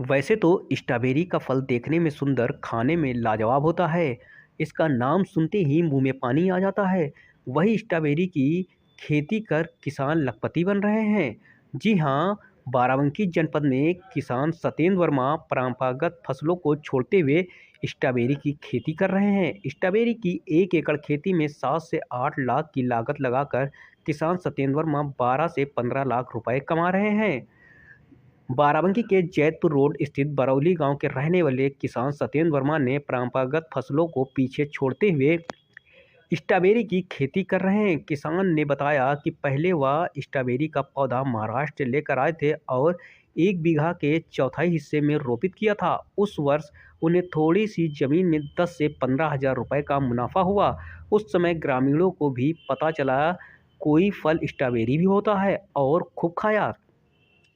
वैसे तो स्ट्रॉबेरी का फल देखने में सुंदर, खाने में लाजवाब होता है। इसका नाम सुनते ही मुंह में पानी आ जाता है। वही स्ट्रॉबेरी की खेती कर किसान लखपति बन रहे हैं। जी हाँ, बाराबंकी जनपद में किसान सत्येंद्र वर्मा परंपरागत फसलों को छोड़ते हुए स्ट्रॉबेरी की खेती कर रहे हैं। स्ट्रॉबेरी की 1 एकड़ खेती में 7 से 8 लाख की लागत लगाकर किसान सत्येंद्र वर्मा 12 से 15 लाख रुपए कमा रहे हैं। बाराबंकी के जैतपुर रोड स्थित बरौली गांव के रहने वाले किसान सत्येंद्र वर्मा ने परंपरागत फसलों को पीछे छोड़ते हुए स्ट्रॉबेरी की खेती कर रहे हैं। किसान ने बताया कि पहले वह स्ट्रॉबेरी का पौधा महाराष्ट्र से लेकर आए थे और 1 बीघा के चौथाई हिस्से में रोपित किया था। उस वर्ष उन्हें थोड़ी सी जमीन में 10 से 15 हजार रुपए का मुनाफा हुआ। उस समय ग्रामीणों को भी पता चला कोई फल स्ट्रॉबेरी भी होता है और खूब खाया।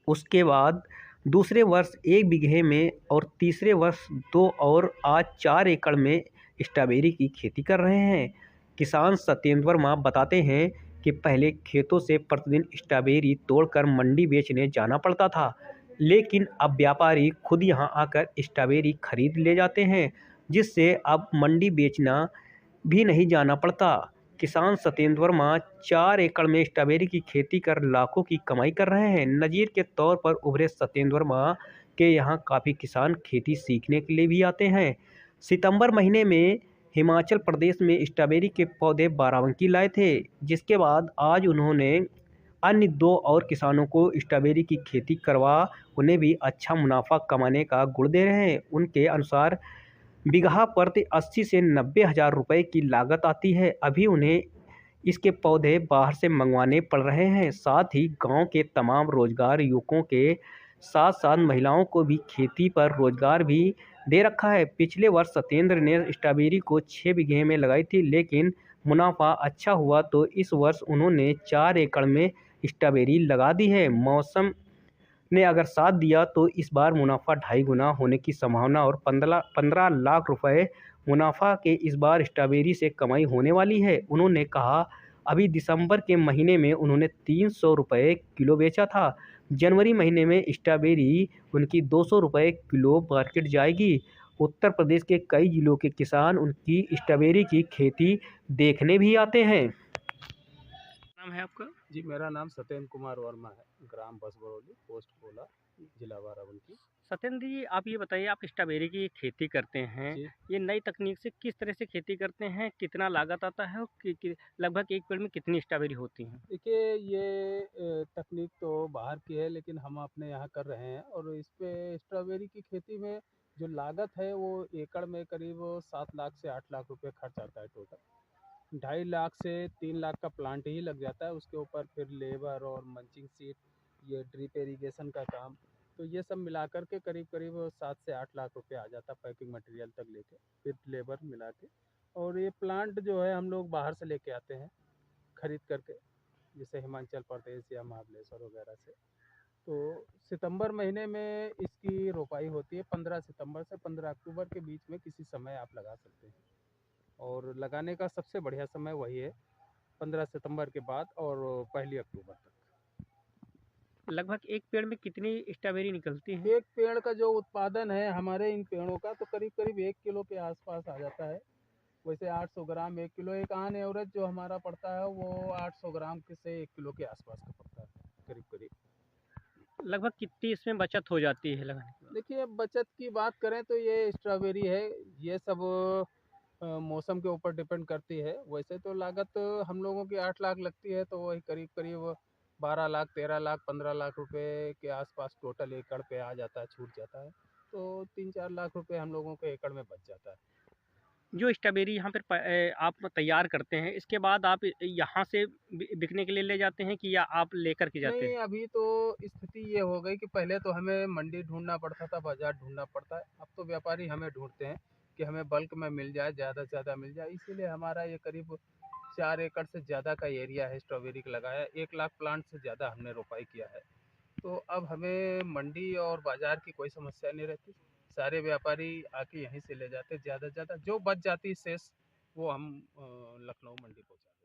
उसके बाद दूसरे वर्ष 1 बीघे में और तीसरे वर्ष 2 और आज 4 एकड़ में स्ट्रॉबेरी की खेती कर रहे हैं। किसान सत्येंद्र वर्मा बताते हैं कि पहले खेतों से प्रतिदिन स्ट्रॉबेरी तोड़कर मंडी बेचने जाना पड़ता था, लेकिन अब व्यापारी खुद यहां आकर स्ट्रॉबेरी खरीद ले जाते हैं, जिससे अब मंडी बेचना भी नहीं जाना पड़ता। किसान सत्येंद्र वर्मा 4 एकड़ में स्ट्रॉबेरी की खेती कर लाखों की कमाई कर रहे हैं। नजीर के तौर पर उभरे सत्येंद्र वर्मा के यहाँ काफ़ी किसान खेती सीखने के लिए भी आते हैं। सितंबर महीने में हिमाचल प्रदेश में स्ट्रॉबेरी के पौधे बाराबंकी लाए थे, जिसके बाद आज उन्होंने अन्य 2 और किसानों को स्ट्रॉबेरी की खेती करवा उन्हें भी अच्छा मुनाफा कमाने का गुण दे रहे हैं। उनके अनुसार बीघा प्रति 80 से 90 हजार रुपए की लागत आती है। अभी उन्हें इसके पौधे बाहर से मंगवाने पड़ रहे हैं। साथ ही गांव के तमाम रोजगार युवकों के साथ साथ महिलाओं को भी खेती पर रोजगार भी दे रखा है। पिछले वर्ष सत्येंद्र ने स्ट्रॉबेरी को 6 बीघे में लगाई थी, लेकिन मुनाफा अच्छा हुआ तो इस वर्ष उन्होंने 4 एकड़ में स्ट्रॉबेरी लगा दी है। मौसम ने अगर साथ दिया तो इस बार मुनाफा 2.5 गुना होने की संभावना और 15 लाख रुपए मुनाफा के इस बार स्ट्रॉबेरी से कमाई होने वाली है। उन्होंने कहा, अभी दिसंबर के महीने में उन्होंने 300 रुपये किलो बेचा था। जनवरी महीने में स्ट्रॉबेरी उनकी 200 रुपये किलो मार्केट जाएगी। उत्तर प्रदेश के कई जिलों के किसान उनकी स्ट्रॉबेरी की खेती देखने भी आते हैं। नाम है आपका? जी, मेरा नाम सत्येंद्र कुमार वर्मा है, ग्राम बसबरौली, पोस्ट कोला, जिला बाराबंकी। सत्येंद्र जी, आप ये बताइए, आप स्ट्रॉबेरी की खेती करते हैं, जी, ये नई तकनीक से किस तरह से खेती करते हैं? कितना लागत आता है और लगभग एक पेड़ में कितनी स्ट्रॉबेरी होती हैं? देखिए ये तकनीक तो बाहर की है, लेकिन हम अपने यहाँ कर रहे हैं और इस पे स्ट्रॉबेरी की खेती में जो लागत है वो एकड़ में करीब 7 लाख से 8 लाख रुपए खर्च आता है टोटल। 2.5 लाख से 3 लाख का प्लांट ही लग जाता है, उसके ऊपर फिर लेबर और मंचिंग सीट, ये ड्रिप इरिगेशन का काम, तो ये सब मिला कर के करीब करीब 7 से 8 लाख रुपए आ जाता है पैकिंग मटेरियल तक लेके, फिर लेबर मिला के। और ये प्लांट जो है हम लोग बाहर से लेके आते हैं खरीद करके, जैसे हिमाचल प्रदेश या महाबलेश्वर वगैरह से। तो सितंबर महीने में इसकी रोपाई होती है। 15 सितंबर से 15 अक्टूबर के बीच में किसी समय आप लगा सकते हैं, और लगाने का सबसे बढ़िया समय वही है, 15 सितंबर के बाद और 1 अक्टूबर तक। लगभग एक पेड़ में कितनी स्ट्रॉबेरी निकलती हैं? एक पेड़ का जो उत्पादन है हमारे इन पेड़ों का, तो करीब करीब 1 किलो के आसपास आ जाता है। वैसे 800 ग्राम 1 किलो, एक ऑन एवरेज जो हमारा पड़ता है वो 800 ग्राम के से 1 किलो के आसपास का पड़ता है, करीब करीब। लगभग कितनी इसमें बचत हो जाती है लगाने के बाद? देखिए, अब बचत की बात करें तो ये स्ट्रॉबेरी है, ये सब मौसम के ऊपर डिपेंड करती है। वैसे तो लागत हम लोगों की 8 लाख लगती है, तो वही करीब करीब 12 लाख 13 लाख 15 लाख रुपए के आसपास टोटल एकड़ पे आ जाता है, छूट जाता है। तो 3-4 लाख रुपए हम लोगों के एकड़ में बच जाता है। जो स्ट्रॉबेरी यहाँ पर आप तैयार करते हैं, इसके बाद आप यहाँ से बिकने के लिए ले जाते हैं कि या आप लेकर के जाते नहीं, हैं? अभी तो स्थिति ये हो गई कि पहले तो हमें मंडी ढूंढना पड़ता था, बाजार ढूंढना पड़ता है। अब तो व्यापारी हमें ढूंढते हैं कि हमें बल्क में मिल जाए, ज़्यादा से ज़्यादा मिल जाए। इसीलिए हमारा ये करीब 4 एकड़ से ज़्यादा का एरिया है स्ट्रॉबेरी का लगाया, 1 लाख प्लांट से ज़्यादा हमने रोपाई किया है। तो अब हमें मंडी और बाजार की कोई समस्या नहीं रहती। सारे व्यापारी आके यहीं से ले जाते, ज़्यादा से ज़्यादा जो बच जाती शेष वो हम लखनऊ मंडी पहुँचाते हैं।